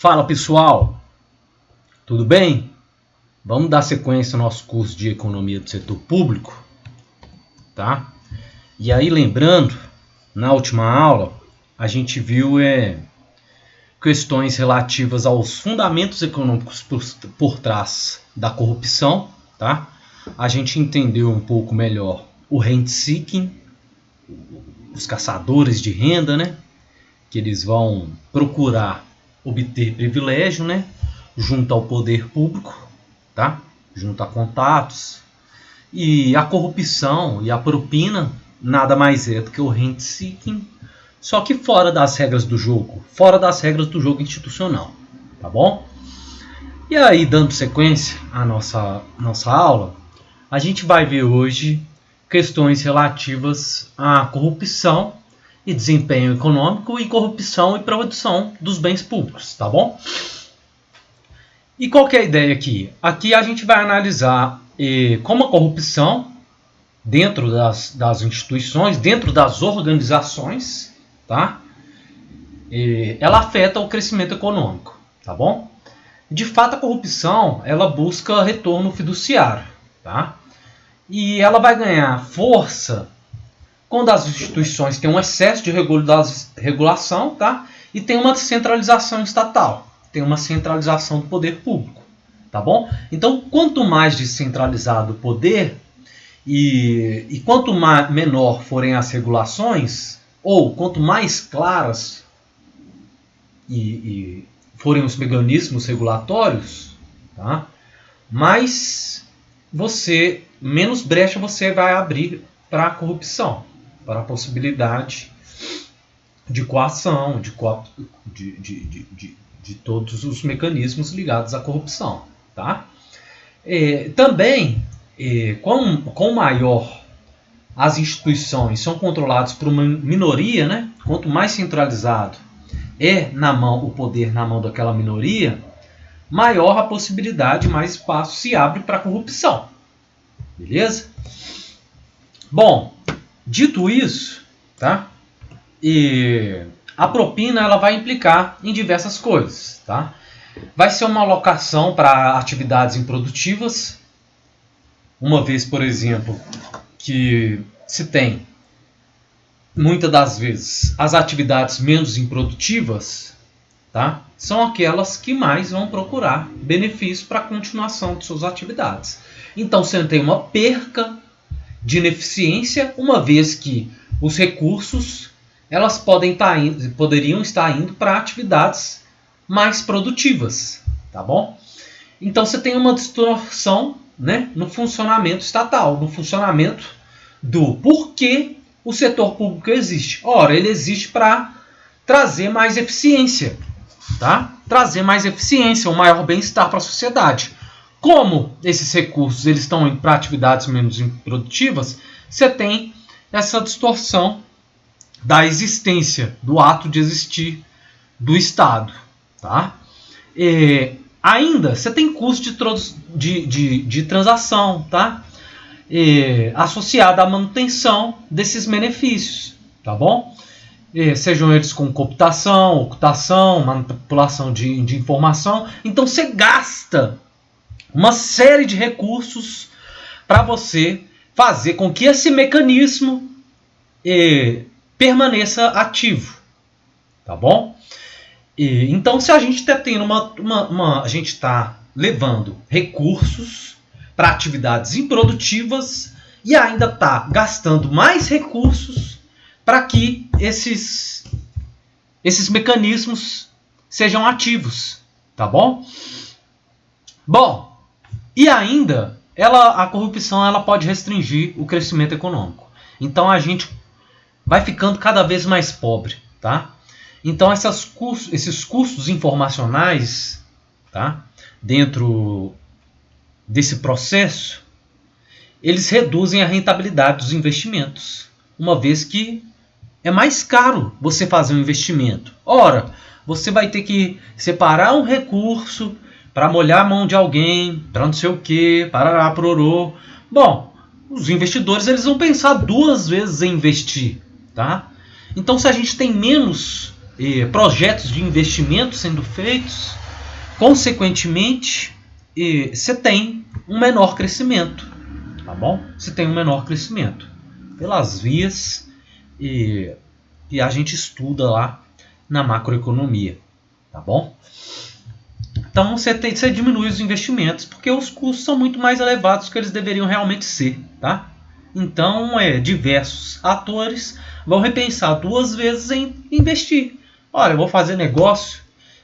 Fala pessoal, tudo bem? Vamos dar sequência ao nosso curso de Economia do Setor Público, tá? E aí lembrando, na última aula, a gente viu questões relativas aos fundamentos econômicos por trás da corrupção, tá? A gente entendeu um pouco melhor o rent seeking, os caçadores de renda, né? Que eles vão procurar obter privilégio, né? Junto ao poder público, tá? Junto a contatos. E a corrupção e a propina nada mais é do que o rent seeking, só que fora das regras do jogo, fora das regras do jogo institucional, tá bom? E aí, dando sequência à nossa aula, a gente vai ver hoje questões relativas à corrupção e desempenho econômico e corrupção e produção dos bens públicos, tá bom? E qual que é a ideia aqui? Aqui a gente vai analisar como a corrupção dentro das instituições, dentro das organizações, tá? Ela afeta o crescimento econômico, tá bom? De fato, a corrupção ela busca retorno fiduciário, tá? E ela vai ganhar força quando as instituições têm um excesso de regulação, tá? E tem uma centralização estatal, tem uma centralização do poder público, tá bom? Então, quanto mais descentralizado o poder e quanto menor forem as regulações, ou quanto mais claras e forem os mecanismos regulatórios, tá? Menos brecha você vai abrir para a corrupção, para a possibilidade de coação, de todos os mecanismos ligados à corrupção, tá? Também, com maior as instituições são controladas por uma minoria, né? Quanto mais centralizado o poder na mão daquela minoria, maior a possibilidade, mais espaço se abre para a corrupção. Beleza? Bom, dito isso, tá? A propina ela vai implicar em diversas coisas, tá? Vai ser uma alocação para atividades improdutivas, uma vez, por exemplo, que se tem muitas das vezes as atividades menos improdutivas, tá? São aquelas que mais vão procurar benefício para a continuação de suas atividades. Então você tem uma perca de ineficiência, uma vez que os recursos elas poderiam estar indo para atividades mais produtivas, tá bom? Então você tem uma distorção, né, no funcionamento estatal, no funcionamento do porquê o setor público existe. Ora, ele existe para trazer mais eficiência, tá? Trazer mais eficiência, um maior bem-estar para a sociedade. Como esses recursos eles estão indo para atividades menos produtivas, você tem essa distorção da existência, do ato de existir do Estado, tá? Ainda você tem custo de transação, tá? Associado à manutenção desses benefícios, tá bom? Sejam eles com computação, ocultação, manipulação de informação. Então você gasta uma série de recursos para você fazer com que esse mecanismo permaneça ativo, tá bom? Então, se a gente está tendo a gente está levando recursos para atividades improdutivas e ainda está gastando mais recursos para que esses mecanismos sejam ativos, tá bom? Bom, e ainda a corrupção ela pode restringir o crescimento econômico. Então a gente vai ficando cada vez mais pobre, tá? Então esses custos informacionais, tá? Dentro desse processo, eles reduzem a rentabilidade dos investimentos, uma vez que é mais caro você fazer um investimento. Ora, você vai ter que separar um recurso para molhar a mão de alguém, para não sei o que, parará, pororô. Bom, os investidores eles vão pensar duas vezes em investir, tá? Então, se a gente tem menos projetos de investimento sendo feitos, consequentemente, você tem um menor crescimento, tá bom? Você tem um menor crescimento pelas vias que a gente estuda lá na macroeconomia, tá bom? Então você diminui os investimentos porque os custos são muito mais elevados do que eles deveriam realmente ser, tá? Então diversos atores vão repensar 2 vezes em investir. Olha, eu vou fazer negócio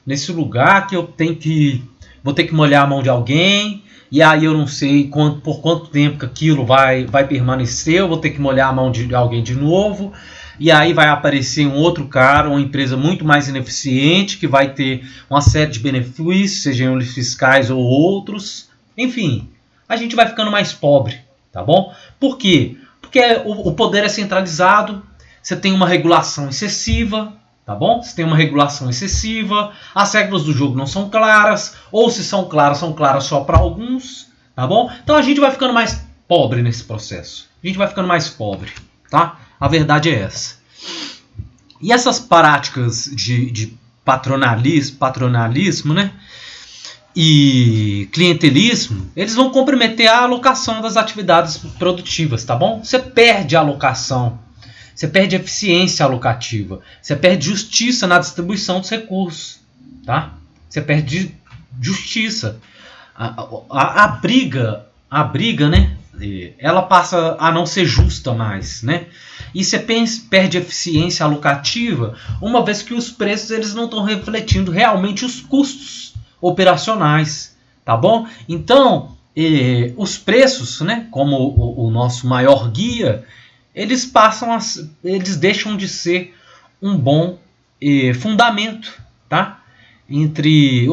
nesse lugar que vou ter que molhar a mão de alguém, e aí eu não sei por quanto tempo que aquilo vai permanecer, eu vou ter que molhar a mão de alguém de novo, e aí vai aparecer um outro cara, uma empresa muito mais ineficiente, que vai ter uma série de benefícios, sejam eles fiscais ou outros. Enfim, a gente vai ficando mais pobre, tá bom? Por quê? Porque o poder é centralizado, você tem uma regulação excessiva, tá bom? Você tem uma regulação excessiva, as regras do jogo não são claras, ou se são claras só para alguns, tá bom? Então a gente vai ficando mais pobre nesse processo. A gente vai ficando mais pobre, tá? A verdade é essa. E essas práticas de patronalismo, né? E clientelismo, eles vão comprometer a alocação das atividades produtivas, tá bom? Você perde a alocação, você perde eficiência alocativa, você perde justiça na distribuição dos recursos, tá? Você perde justiça. A briga, né? Ela passa a não ser justa mais, né? E você perde eficiência alocativa, uma vez que os preços eles não estão refletindo realmente os custos operacionais, tá bom? Então, os preços, né, como o nosso maior guia, eles deixam de ser um bom fundamento, tá? Entre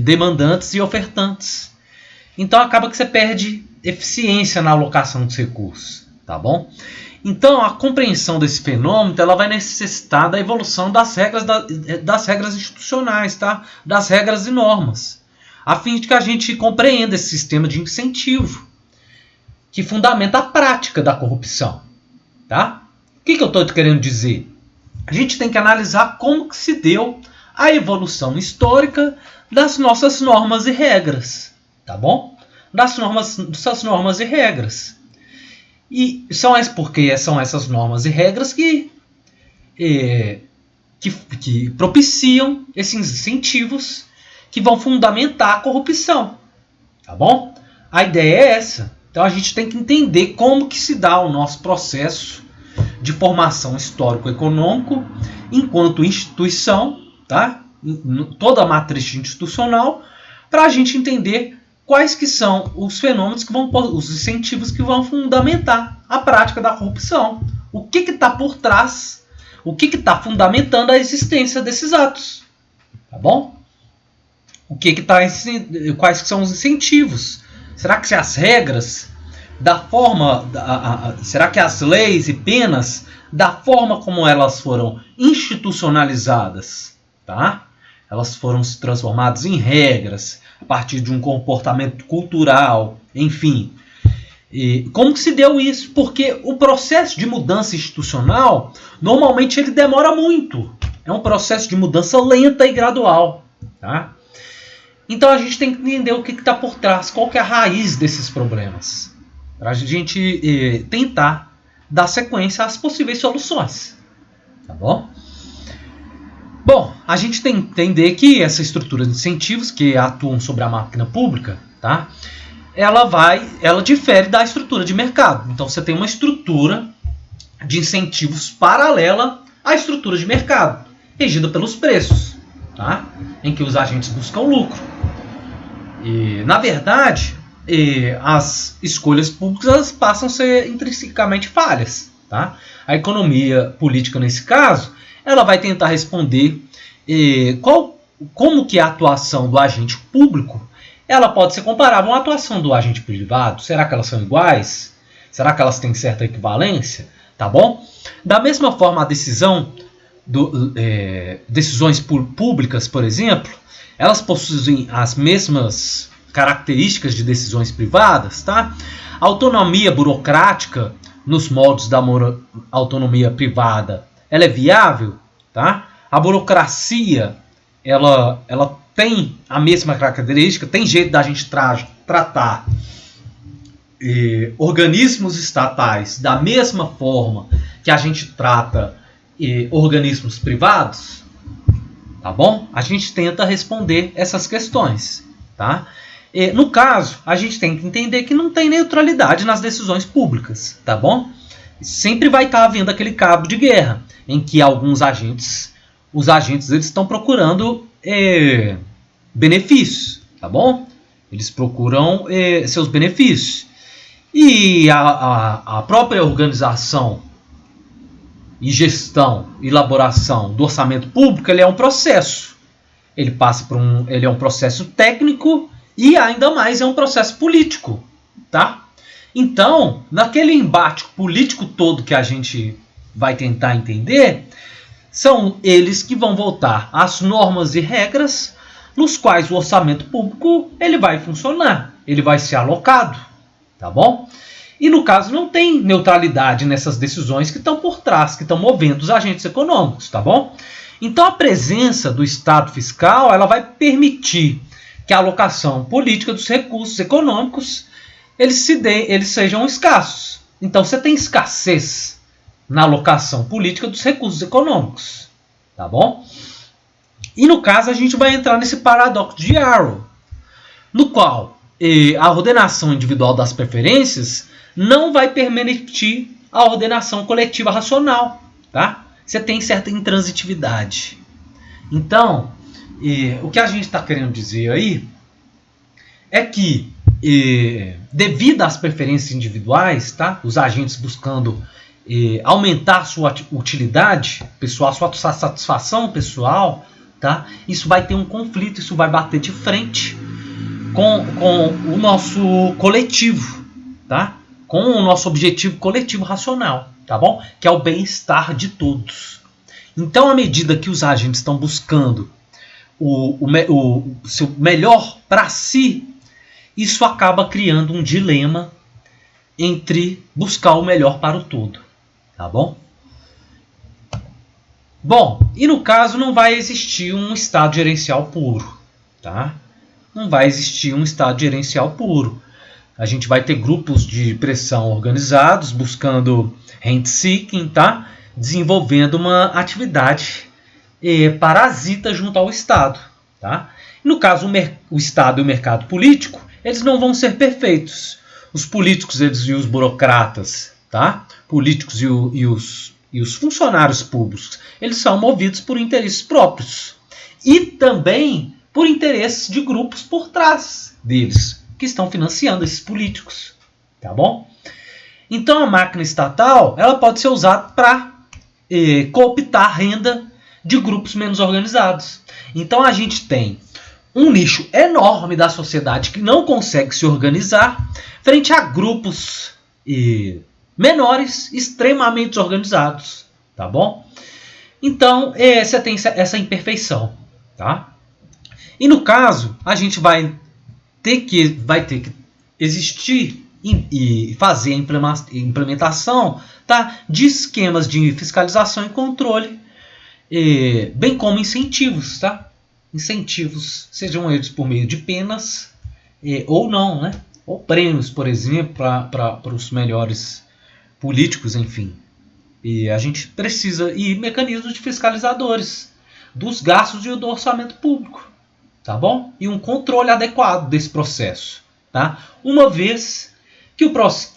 demandantes e ofertantes. Então acaba que você perde eficiência na alocação dos recursos, tá bom? Então a compreensão desse fenômeno ela vai necessitar da evolução das regras institucionais, tá? Das regras e normas, a fim de que a gente compreenda esse sistema de incentivo que fundamenta a prática da corrupção, tá? O que eu estou querendo dizer? A gente tem que analisar como que se deu a evolução histórica das nossas normas e regras, tá bom? Dessas normas e regras. E porque são essas normas e regras que propiciam esses incentivos que vão fundamentar a corrupção, tá bom? A ideia é essa. Então a gente tem que entender como que se dá o nosso processo de formação histórico-econômico enquanto instituição, tá? Toda a matriz institucional, para a gente entender quais que são os fenômenos os incentivos que vão fundamentar a prática da corrupção. O que está por trás, o que está fundamentando a existência desses atos, tá bom? Quais que são os incentivos? Será que as regras será que as leis e penas da forma como elas foram institucionalizadas, tá? Elas foram se transformadas em regras a partir de um comportamento cultural, enfim. E como que se deu isso? Porque o processo de mudança institucional, normalmente ele demora muito. É um processo de mudança lenta e gradual, tá? Então a gente tem que entender o que está por trás, qual que é a raiz desses problemas, para a gente tentar dar sequência às possíveis soluções, tá bom? Bom, a gente tem que entender que essa estrutura de incentivos que atuam sobre a máquina pública, tá? Ela difere da estrutura de mercado. Então você tem uma estrutura de incentivos paralela à estrutura de mercado, regida pelos preços, tá? Em que os agentes buscam lucro. E, na verdade, as escolhas públicas passam a ser intrinsecamente falhas, tá? A economia política, nesse caso, ela vai tentar responder como que a atuação do agente público ela pode ser comparável à atuação do agente privado. Será que elas são iguais? Será que elas têm certa equivalência? Tá bom? Da mesma forma, a decisões públicas, por exemplo, elas possuem as mesmas características de decisões privadas, tá? A autonomia burocrática nos moldes da autonomia privada, ela é viável, tá? A burocracia, ela tem a mesma característica, tem jeito da gente tratar organismos estatais da mesma forma que a gente trata organismos privados, tá bom? A gente tenta responder essas questões, tá? No caso, a gente tem que entender que não tem neutralidade nas decisões públicas, tá bom? Sempre vai estar havendo aquele cabo de guerra, em que os agentes eles estão procurando benefícios, tá bom? Eles procuram seus benefícios. E a própria organização e gestão e elaboração do orçamento público, ele é um processo. Ele é um processo técnico e ainda mais é um processo político, tá? Então, naquele embate político todo que a gente vai tentar entender, são eles que vão voltar às normas e regras nos quais o orçamento público ele vai funcionar, ele vai ser alocado, tá bom? E no caso não tem neutralidade nessas decisões que estão por trás, que estão movendo os agentes econômicos, tá bom? Então a presença do Estado fiscal ela vai permitir que a alocação política dos recursos econômicos eles sejam escassos. Então você tem escassez na alocação política dos recursos econômicos, tá bom? E no caso a gente vai entrar nesse paradoxo de Arrow, no qual a ordenação individual das preferências não vai permitir a ordenação coletiva racional, tá? Você tem certa intransitividade. Então, o que a gente está querendo dizer aí é que, devido às preferências individuais, tá? Os agentes buscando aumentar sua utilidade pessoal, sua satisfação pessoal, tá? Isso vai ter um conflito, isso vai bater de frente com o nosso coletivo, tá? Com o nosso objetivo coletivo racional, tá bom? Que é o bem-estar de todos. Então, à medida que os agentes estão buscando o seu melhor para si, isso acaba criando um dilema entre buscar o melhor para o todo, tá bom? Bom, e no caso não vai existir um estado gerencial puro, tá? Não vai existir um estado gerencial puro. A gente vai ter grupos de pressão organizados, buscando rent-seeking, tá? Desenvolvendo uma atividade parasita junto ao Estado, tá? No caso, o Estado e o mercado político, eles não vão ser perfeitos. Os políticos e os burocratas, tá? Políticos e os funcionários públicos, eles são movidos por interesses próprios. E também por interesses de grupos por trás deles, que estão financiando esses políticos, tá bom? Então a máquina estatal ela pode ser usada para cooptar a renda de grupos menos organizados. Então a gente tem um nicho enorme da sociedade que não consegue se organizar frente a grupos menores extremamente organizados, tá bom? Então você tem essa imperfeição, tá? E no caso a gente vai ter que existir e fazer a implementação, tá, de esquemas de fiscalização e controle, bem como incentivos, tá? Incentivos, sejam eles por meio de penas ou não, né? Ou prêmios, por exemplo, para os melhores políticos, enfim. E a gente precisa mecanismos de fiscalizadores dos gastos e do orçamento público, tá bom? E um controle adequado desse processo, tá? Uma vez que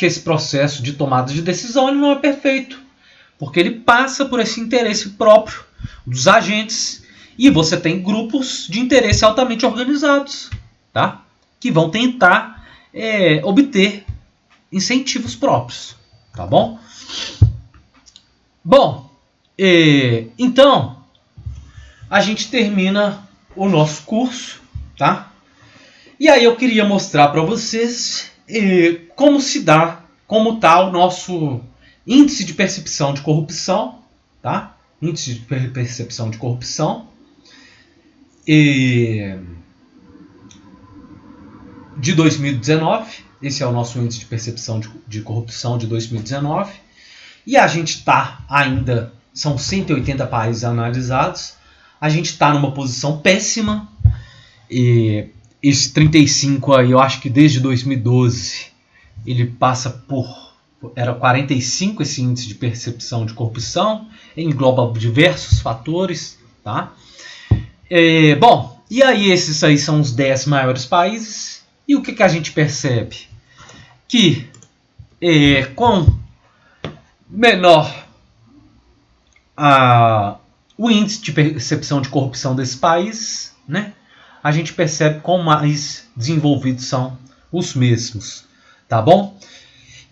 esse processo de tomada de decisão ele não é perfeito, porque ele passa por esse interesse próprio dos agentes e você tem grupos de interesse altamente organizados, tá? Que vão tentar obter incentivos próprios, tá bom? Bom, então a gente termina o nosso curso, tá? E aí eu queria mostrar para vocês como está o nosso índice de percepção de corrupção, tá? Índice de percepção de corrupção de 2019. Esse é o nosso índice de percepção de corrupção de 2019. E a gente está ainda, são 180 países analisados. a gente está numa posição péssima. E esse 35 aí, eu acho que desde 2012 ele passa por... Era 45 esse índice de percepção de corrupção, engloba diversos fatores, tá? Bom, e aí esses aí são os 10 maiores países, e o que a gente percebe? Que com menor o índice de percepção de corrupção desses países, né, a gente percebe quão mais desenvolvidos são os mesmos, tá bom?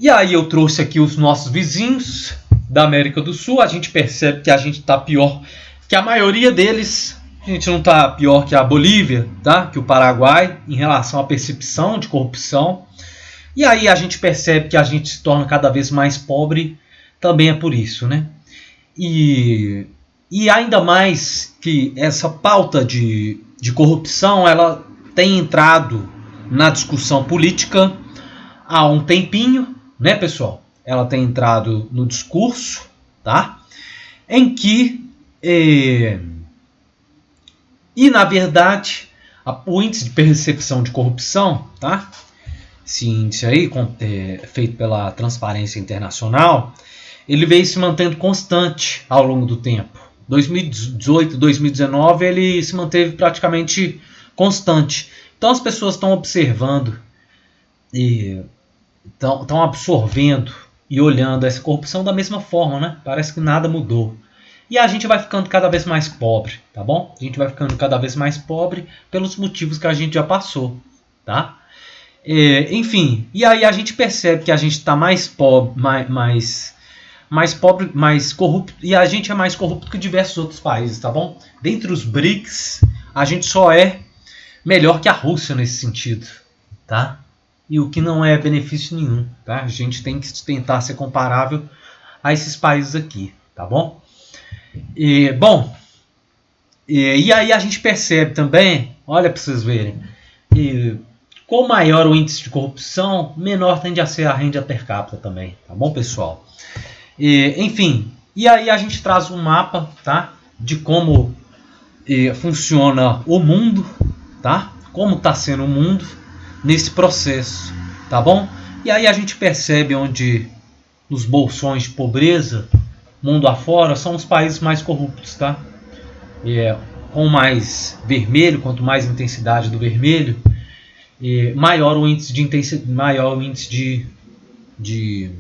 E aí eu trouxe aqui os nossos vizinhos da América do Sul. A gente percebe que a gente está pior que a maioria deles. A gente não está pior que a Bolívia, tá? Que o Paraguai, em relação à percepção de corrupção. E aí a gente percebe que a gente se torna cada vez mais pobre, também é por isso, né? E ainda mais que essa pauta de corrupção, ela tem entrado na discussão política há um tempinho, né, pessoal? Ela tem entrado no discurso, tá? Em que, na verdade, o índice de percepção de corrupção, tá? Esse índice aí, feito pela Transparência Internacional, ele veio se mantendo constante ao longo do tempo. 2018, 2019, ele se manteve praticamente constante. Então as pessoas estão observando e estão absorvendo e olhando essa corrupção da mesma forma, né? Parece que nada mudou. E a gente vai ficando cada vez mais pobre, tá bom? A gente vai ficando cada vez mais pobre pelos motivos que a gente já passou, tá? Enfim, e aí a gente percebe que a gente está mais pobre, mais pobre, mais corrupto, e a gente é mais corrupto que diversos outros países, tá bom? Dentre os BRICS, a gente só é melhor que a Rússia nesse sentido, tá? E o que não é benefício nenhum, tá? A gente tem que tentar ser comparável a esses países aqui, tá bom? E aí a gente percebe também, olha para vocês verem, quanto maior o índice de corrupção, menor tende a ser a renda per capita também, tá bom, pessoal? Enfim, e aí a gente traz um mapa, tá, de como funciona o mundo, tá? Como está sendo o mundo nesse processo, tá bom? E aí a gente percebe onde nos bolsões de pobreza, mundo afora, são os países mais corruptos, tá? Com mais vermelho, quanto mais intensidade do vermelho, maior o índice de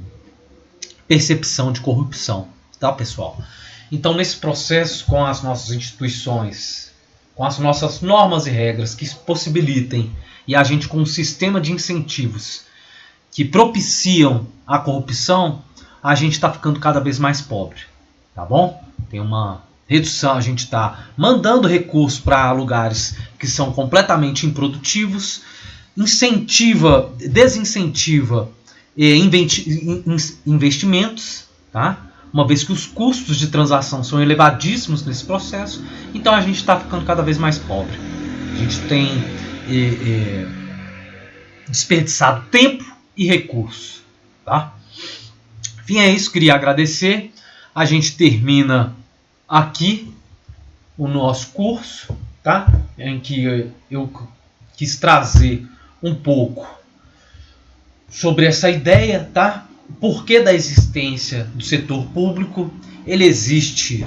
percepção de corrupção, tá, pessoal? Então, nesse processo, com as nossas instituições, com as nossas normas e regras que possibilitem, e a gente com um sistema de incentivos que propiciam a corrupção, a gente está ficando cada vez mais pobre, tá bom? Tem uma redução, a gente está mandando recursos para lugares que são completamente improdutivos, desincentiva investimentos, tá? Uma vez que os custos de transação são elevadíssimos nesse processo, então a gente está ficando cada vez mais pobre. A gente tem desperdiçado tempo e recursos, tá? Enfim, é isso, queria agradecer. A gente termina aqui o nosso curso, tá? Em que eu quis trazer um pouco sobre essa ideia, tá? O porquê da existência do setor público. Ele existe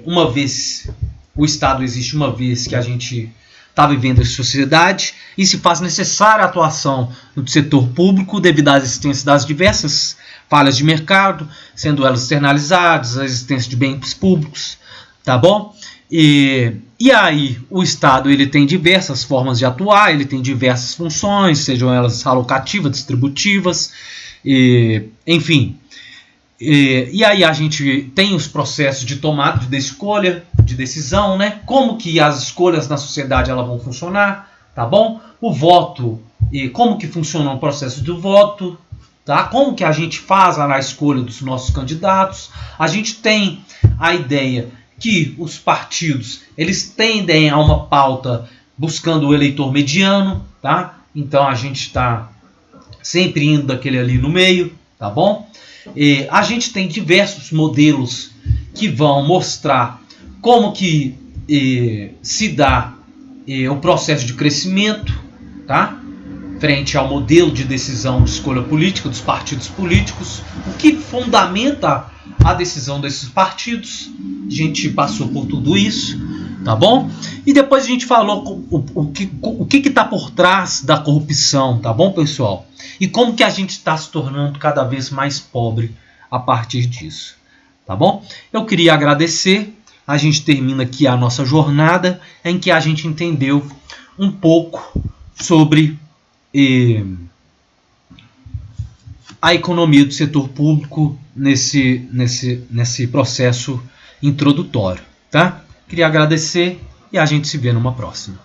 uma vez, o Estado existe uma vez que a gente está vivendo em sociedade, e se faz necessária a atuação do setor público devido à existência das diversas falhas de mercado, sendo elas externalizadas, a existência de bens públicos, tá bom? E aí o Estado ele tem diversas formas de atuar, ele tem diversas funções, sejam elas alocativas, distributivas, enfim. E aí a gente tem os processos de tomada de escolha, de decisão, né? Como que as escolhas na sociedade elas vão funcionar, tá bom? O voto, como que funciona o processo do voto, tá? Como que a gente faz a escolha dos nossos candidatos. A gente tem a ideia que os partidos eles tendem a uma pauta buscando o eleitor mediano, tá? Então a gente está sempre indo daquele ali no meio, tá bom? A gente tem diversos modelos que vão mostrar como que se dá o processo de crescimento, tá? Frente ao modelo de decisão de escolha política dos partidos políticos, o que fundamenta a decisão desses partidos. A gente passou por tudo isso, tá bom? E depois a gente falou o que está por trás da corrupção, tá bom, pessoal? E como que a gente está se tornando cada vez mais pobre a partir disso, tá bom? Eu queria agradecer. A gente termina aqui a nossa jornada em que a gente entendeu um pouco sobre a economia do setor público nesse processo introdutório, tá? Queria agradecer e a gente se vê numa próxima.